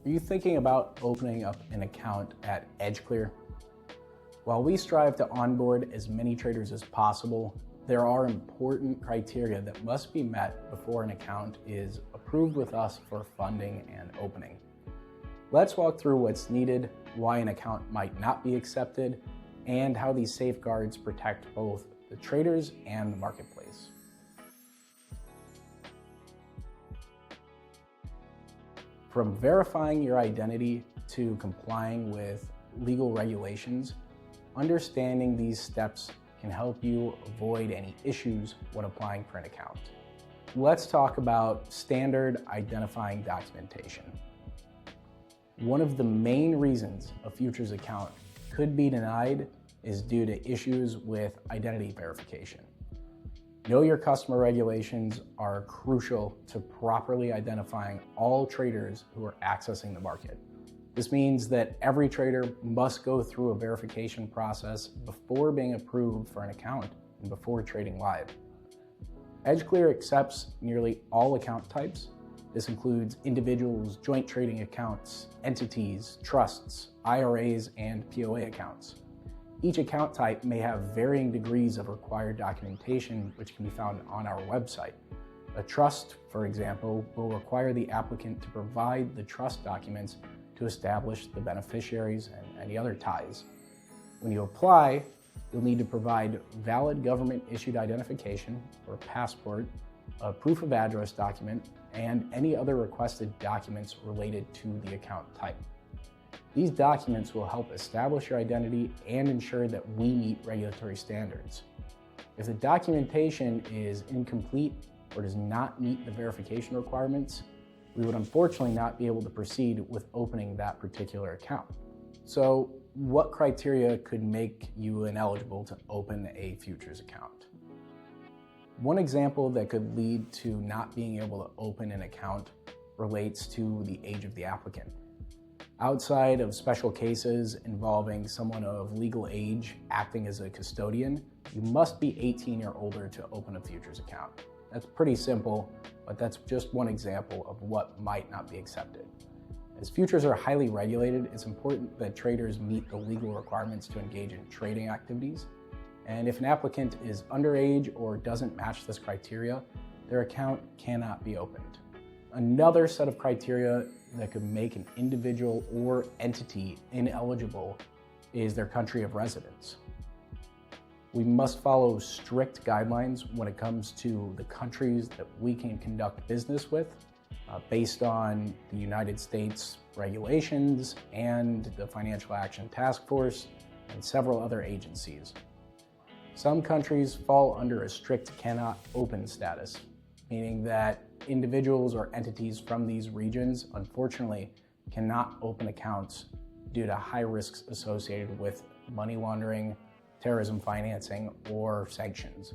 Are you thinking about opening up an account at EdgeClear? While we strive to onboard as many traders as possible, there are important criteria that must be met before an account is approved with us for funding and opening. Let's walk through what's needed, why an account might not be accepted, and how these safeguards protect both the traders and the marketplace. From verifying your identity to complying with legal regulations, understanding these steps can help you avoid any issues when applying for an account. Let's talk about standard identifying documentation. One of the main reasons a futures account could be denied is due to issues with identity verification. Know your customer regulations are crucial to properly identifying all traders who are accessing the market. This means that every trader must go through a verification process before being approved for an account and before trading live. EdgeClear accepts nearly all account types. This includes individuals, joint trading accounts, entities, trusts, IRAs, and POA accounts. Each account type may have varying degrees of required documentation, which can be found on our website. A trust, for example, will require the applicant to provide the trust documents to establish the beneficiaries and any other ties. When you apply, you'll need to provide valid government-issued identification or passport, a proof of address document, and any other requested documents related to the account type. These documents will help establish your identity and ensure that we meet regulatory standards. If the documentation is incomplete or does not meet the verification requirements, we would unfortunately not be able to proceed with opening that particular account. So, what criteria could make you ineligible to open a futures account? One example that could lead to not being able to open an account relates to the age of the applicant. Outside of special cases involving someone of legal age acting as a custodian, you must be 18 or older to open a futures account. That's pretty simple, but that's just one example of what might not be accepted. As futures are highly regulated, it's important that traders meet the legal requirements to engage in trading activities. And if an applicant is underage or doesn't match this criteria, their account cannot be opened. Another set of criteria that could make an individual or entity ineligible is their country of residence. We must follow strict guidelines when it comes to the countries that we can conduct business with, based on the United States regulations and the Financial Action Task Force and several other agencies. Some countries fall under a strict cannot open status, meaning that individuals or entities from these regions, unfortunately, cannot open accounts due to high risks associated with money laundering, terrorism financing, or sanctions.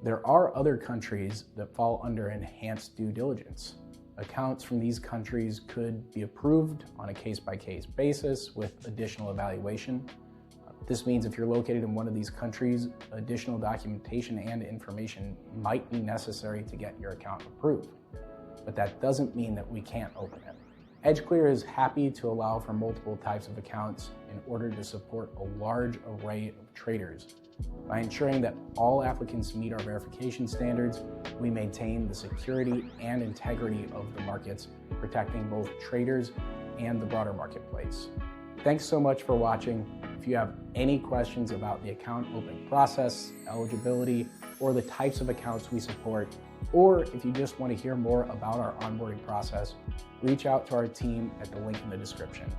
There are other countries that fall under enhanced due diligence. Accounts from these countries could be approved on a case-by-case basis with additional evaluation. This means if you're located in one of these countries, additional documentation and information might be necessary to get your account approved. But that doesn't mean that we can't open it. EdgeClear is happy to allow for multiple types of accounts in order to support a large array of traders. By ensuring that all applicants meet our verification standards, we maintain the security and integrity of the markets, protecting both traders and the broader marketplace. Thanks so much for watching. If you have any questions about the account opening process, eligibility, or the types of accounts we support, or if you just want to hear more about our onboarding process, reach out to our team at the link in the description.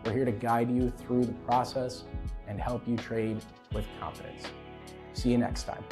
We're here to guide you through the process and help you trade with confidence. See you next time.